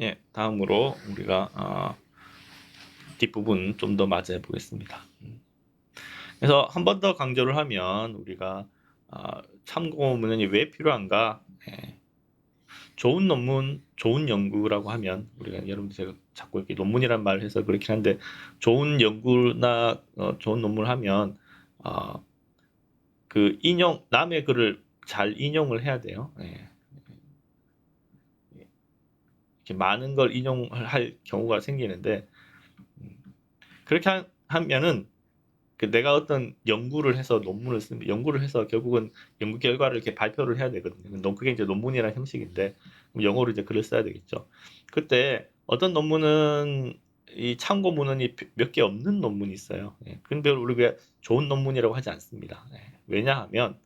예, 다음으로 우리가 뒷부분 좀 더 맞아 보겠습니다. 그래서 한 번 더 강조를 하면 우리가 참고문헌이 왜 필요한가? 예, 좋은 논문, 좋은 연구라고 하면 우리가 여러분들 제가 자꾸 이렇게 논문이란 말을 해서 그렇긴 한데 좋은 연구나 좋은 논문을 하면 그 인용 남의 글을 잘 인용을 해야 돼요. 예. 이렇게 많은 걸 인용을 할 경우가 생기는데 그렇게 하면은 내가 어떤 연구를 해서 논문을 쓰면 연구를 해서 결국은 연구 결과를 이렇게 발표를 해야 되거든요. 그게 이제 논문이라는 형식인데 영어로 이제 글을 써야 되겠죠. 그때 어떤 논문은 이 참고 문헌이 몇 개 없는 논문이 있어요. 예. 근데 우리가 좋은 논문이라고 하지 않습니다. 예. 왜냐하면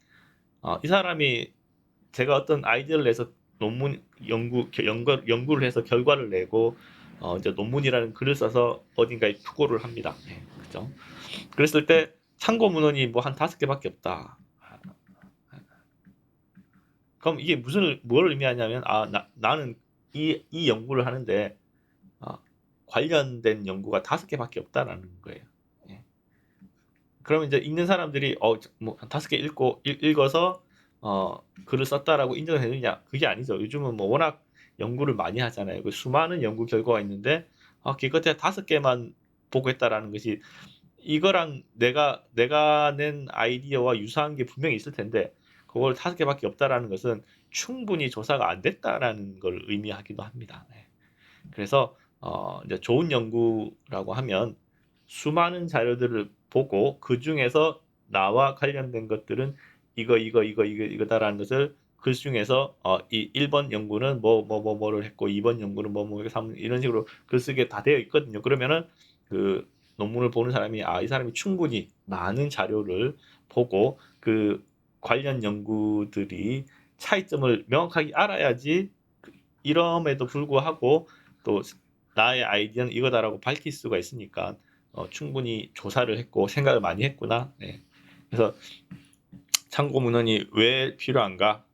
이 사람이 제가 어떤 아이디어를 내서 논문 연구를 해서 결과를 내고 이제 논문이라는 글을 써서 어딘가에 투고를 합니다. 예, 그죠? 그랬을 때 참고 문헌이 뭐 한 5개밖에 없다. 그럼 이게 뭘 의미하냐면 나는 이 연구를 하는데 관련된 연구가 5개밖에 없다라는 거예요. 예. 그러면 이제 읽는 사람들이 뭐한 5개 읽어서 글을 썼다라고 인정을 해주냐? 그게 아니죠. 요즘은 뭐 워낙 연구를 많이 하잖아요. 그 수많은 연구 결과가 있는데 기껏해야 5개만 보고했다라는 것이 이거랑 내가 낸 아이디어와 유사한 게 분명히 있을 텐데 그걸 5개밖에 없다라는 것은 충분히 조사가 안 됐다라는 걸 의미하기도 합니다. 네. 그래서 이제 좋은 연구라고 하면 수많은 자료들을 보고 그 중에서 나와 관련된 것들은 이거다라는 것을 그 중에서 이 1번 연구는 뭐를 했고 2번 연구는 뭐 이런 식으로 글쓰기에 다 되어 있거든요. 그러면은 그 논문을 보는 사람이 이 사람이 충분히 많은 자료를 보고 그 관련 연구들이 차이점을 명확하게 알아야지 이럼에도 불구하고 또 나의 아이디어는 이거다라고 밝힐 수가 있으니까 충분히 조사를 했고 생각을 많이 했구나. 네. 그래서 참고 문헌이 왜 필요한가?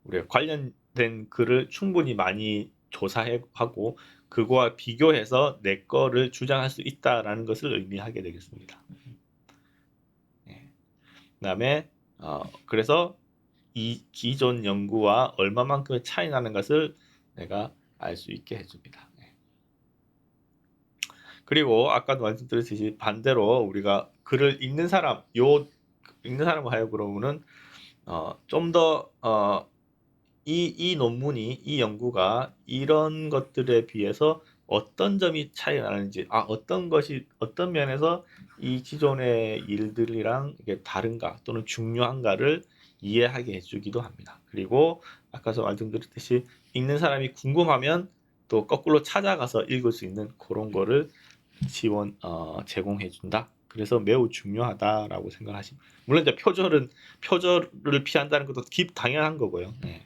우리가 관련된 글을 충분히 많이 조사하고 그거와 비교해서 내 거를 주장할 수 있다라는 것을 의미하게 되겠습니다. 네. 그다음에 그래서 이 기존 연구와 얼마만큼의 차이 나는 것을 내가 알 수 있게 해줍니다. 네. 그리고 아까도 말씀드렸듯이 반대로 우리가 글을 읽는 사람을 하여금은 좀 더 이 논문이 이 연구가 이런 것들에 비해서 어떤 점이 차이가 나는지 어떤 면에서 이 기존의 일들이랑 이게 다른가 또는 중요한가를 이해하게 해주기도 합니다. 그리고 아까도 말씀드렸듯이 읽는 사람이 궁금하면 또 거꾸로 찾아가서 읽을 수 있는 그런 거를 제공해 준다. 그래서 매우 중요하다라고 생각하시면 물론 이제 표절을 피한다는 것도 당연한 거고요. 네.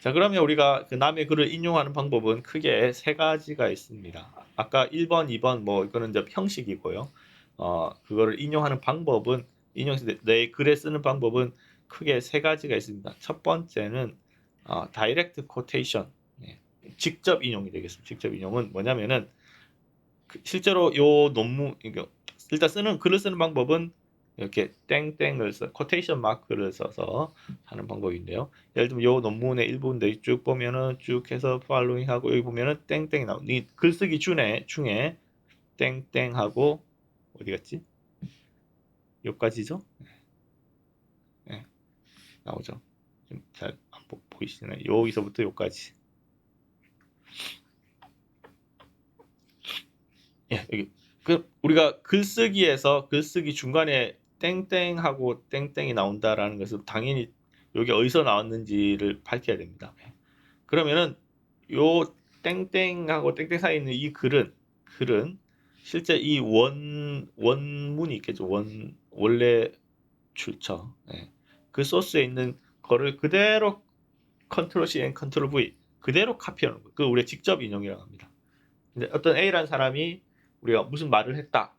자, 그러면 우리가 그 남의 글을 인용하는 방법은 크게 세 가지가 있습니다. 아까 1번, 2번 뭐 이거는 이제 형식이고요. 그거를 인용하는 방법은 인용해서 내 글에 쓰는 방법은 크게 세 가지가 있습니다. 첫 번째는 다이렉트 코테이션, 직접 인용이 되겠습니다. 직접 인용은 뭐냐면은 실제로 요 논문 일단 글을 쓰는 방법은 이렇게 땡땡을 코테이션 마크를 써서 하는 방법인데요. 예를 들면 요 논문의 일부인데 쭉 보면은 쭉 해서 팔로잉 하고 여기 보면은 땡땡이 나오고 이 글쓰기 중에 땡땡하고 어디 갔지? 여기까지죠? 네, 나오죠. 잘 안 보이시나요? 여기서부터 여기까지. 예, 여기 우리가 글쓰기 중간에 땡땡하고 땡땡이 나온다라는 것은 당연히 여기 어디서 나왔는지를 밝혀야 됩니다. 그러면은 요 땡땡하고 땡땡 사이에 있는 이 글은 실제 이 원문이 있겠죠. 원래 출처. 예. 그 소스에 있는 거를 그대로 컨트롤 C, 컨트롤 V 그대로 카피하는 거예요. 그 우리가 직접 인용이라고 합니다. 근데 어떤 A라는 사람이 우리가 무슨 말을 했다.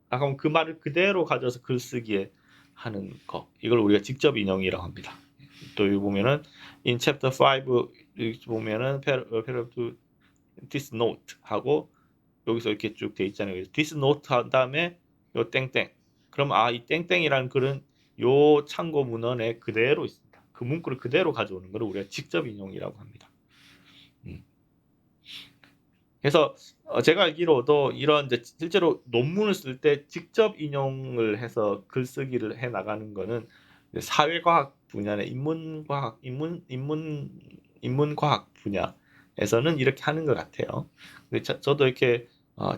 그럼 그 말을 그대로 가져서 글쓰기에 하는 거. 이걸 우리가 직접 인용이라고 합니다. 또 여기 보면은 in chapter 5 이렇게 보면은 paragraph to this note 하고 여기서 이렇게 쭉 돼 있잖아요. this note 한 다음에 요 땡땡. 그럼 이 땡땡이라는 글은 요 참고 문헌에 그대로 있습니다. 그 문구를 그대로 가져오는 것을 우리가 직접 인용이라고 합니다. 그래서 제가 알기로도 이런 이제 실제로 논문을 쓸 때 직접 인용을 해서 글쓰기를 해 나가는 거는 사회과학 분야의 인문과학 분야에서는 이렇게 하는 것 같아요. 근데 저도 이렇게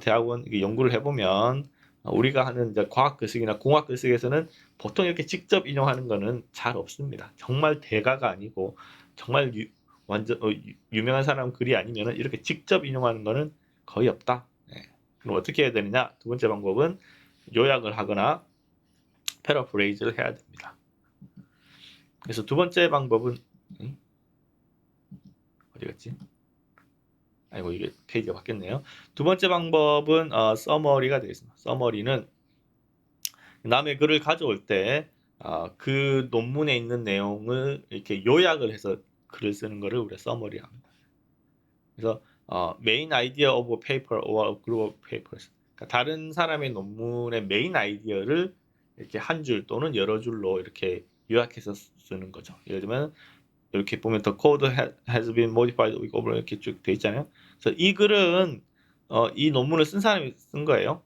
대학원 연구를 해보면 우리가 하는 이제 과학 글쓰기나 공학 글쓰기에서는 보통 이렇게 직접 인용하는 거는 잘 없습니다. 정말 대가가 아니고 정말 완전 유명한 사람 글이 아니면은 이렇게 직접 인용하는 거는 거의 없다. 그럼 어떻게 해야 되느냐? 두 번째 방법은 요약을 하거나 패러프레이즈를 해야 됩니다. 그래서 두 번째 방법은 어디 갔지? 아이고 이게 페이지가 바뀌었네요. 두 번째 방법은 서머리가 되겠습니다. 서머리는 남의 글을 가져올 때 그 논문에 있는 내용을 이렇게 요약을 해서 글을 쓰는 것을 우리가 서머리 합니다. 그래서 main idea of a paper or a group of papers. 그러니까 다른 사람의 논문의 메인 아이디어를 이렇게 한 줄 또는 여러 줄로 이렇게 요약해서 쓰는 거죠. 예를 들면 이렇게 보면 the code has been modified over 이렇게 쭉 돼 있잖아요. 그래서 이 글은 이 논문을 쓴 사람이 쓴 거예요.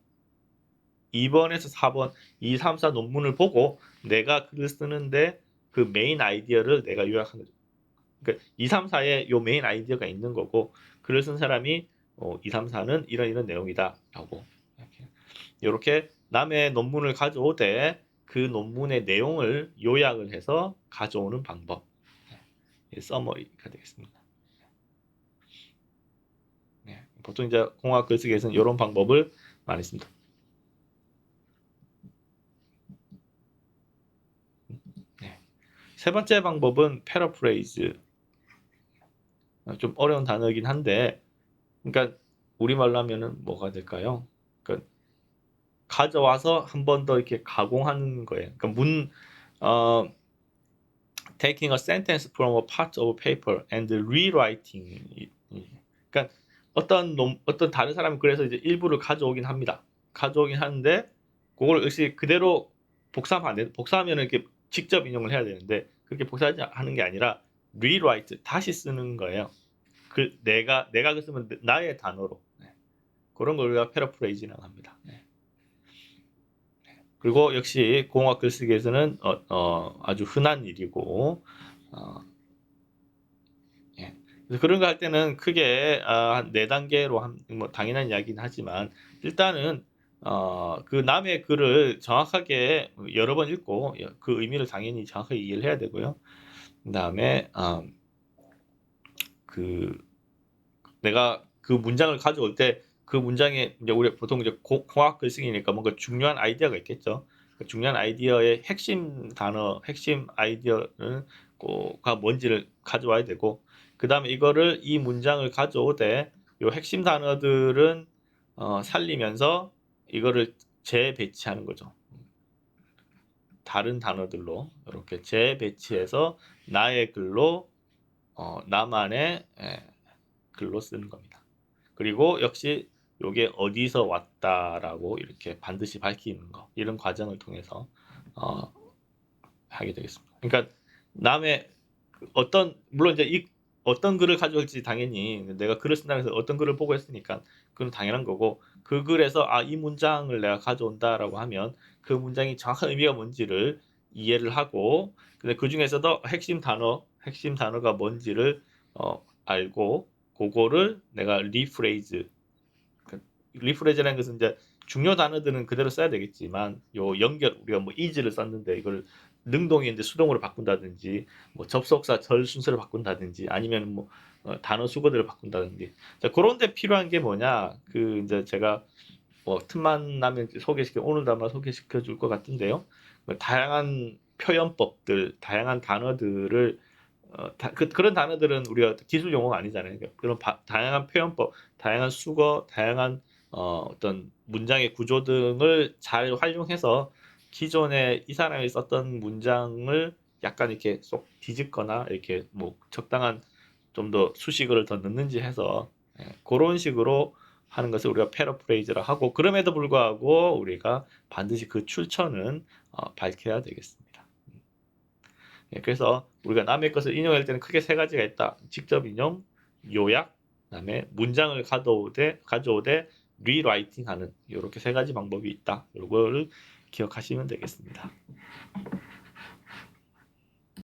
2번에서 4번 2, 3, 4 논문을 보고 내가 글을 쓰는데 그 메인 아이디어를 내가 요약한 거죠. 그러니까 2, 3, 4에 요 메인 아이디어가 있는 거고 글을 쓴 사람이 2, 3, 4는 이런 내용이다 라고 이렇게 남의 논문을 가져오되 그 논문의 내용을 요약을 해서 가져오는 방법 서머리가 되겠습니다. 보통 이제 공학 글쓰기에서는 이런 방법을 많이 씁니다. 세 번째 방법은 패러프레이즈. 좀 어려운 단어이긴 한데, 그러니까 우리말로 하면은 뭐가 될까요? 그러니까 가져와서 한 번 더 이렇게 가공하는 거예요. 그러니까 taking a sentence from a part of a paper and rewriting. 그러니까 어떤 다른 사람이 그래서 이제 일부를 가져오긴 합니다. 가져오긴 하는데 그걸 역시 그대로 복사하면 안 돼. 복사하면 이렇게 직접 인용을 해야 되는데 그렇게 복사하지 하는 게 아니라 rewrite 다시 쓰는 거예요. 내가 그 쓰면 나의 단어로 그런 걸 우리가 패러프레이즈라고 합니다. 그리고 역시 공학 글쓰기에서는 아주 흔한 일이고 그래서 그런 거 할 때는 크게 한 4단계로 뭐 당연한 이야기긴 하지만 일단은 그 남의 글을 정확하게 여러 번 읽고 그 의미를 당연히 정확하게 이해를 해야 되고요. 그다음에 내가 그 문장을 가져올 때 그 문장에 이제 우리 보통 이제 공학 글쓰기니까 뭔가 중요한 아이디어가 있겠죠. 그 중요한 아이디어의 핵심 단어, 핵심 아이디어는 가 뭔지를 가져와야 되고 그 다음에 이 문장을 가져오되 이 핵심 단어들은 살리면서 이거를 재배치하는 거죠. 다른 단어들로 이렇게 재배치해서 나의 글로 나만의 글로 쓰는 겁니다. 그리고 역시 이게 어디서 왔다라고 이렇게 반드시 밝히는 거 이런 과정을 통해서 하게 되겠습니다. 그러니까 남의 물론 이제 어떤 글을 가져올지 당연히 내가 글을 쓴다고 해서 어떤 글을 보고 했으니까 그건 당연한 거고 그 글에서 이 문장을 내가 가져온다라고 하면 그 문장이 정확한 의미가 뭔지를 이해를 하고 근데 그 중에서도 핵심 단어가 뭔지를 알고 그거를 내가 리프레이즈라는 것은 이제 중요 단어들은 그대로 써야 되겠지만 요 연결 우리가 뭐 is를 썼는데 이걸 능동인데 수동으로 바꾼다든지 뭐 접속사 절 순서를 바꾼다든지 아니면 뭐 단어 수거들을 바꾼다든지 자, 그런데 필요한 게 뭐냐 그 이제 제가 뭐 틈만 나면 오늘도 아마 소개시켜 줄 것 같은데요. 다양한 표현법들, 다양한 단어들을 그런 단어들은 우리가 기술 용어가 아니잖아요. 그런 다양한 표현법, 다양한 수거, 다양한 어떤 문장의 구조 등을 잘 활용해서 기존에 이 사람이 썼던 문장을 약간 이렇게 쏙 뒤집거나 이렇게 뭐 적당한 좀 더 수식어를 더 넣는지 해서 그런 식으로 하는 것을 우리가 패러프레이즈라 하고, 그럼에도 불구하고 우리가 반드시 그 출처는 밝혀야 되겠습니다. 그래서 우리가 남의 것을 인용할 때는 크게 세 가지가 있다. 직접 인용, 요약, 그다음에 문장을 가져오되 리라이팅하는 이렇게 세 가지 방법이 있다. 이거를 기억하시면 되겠습니다.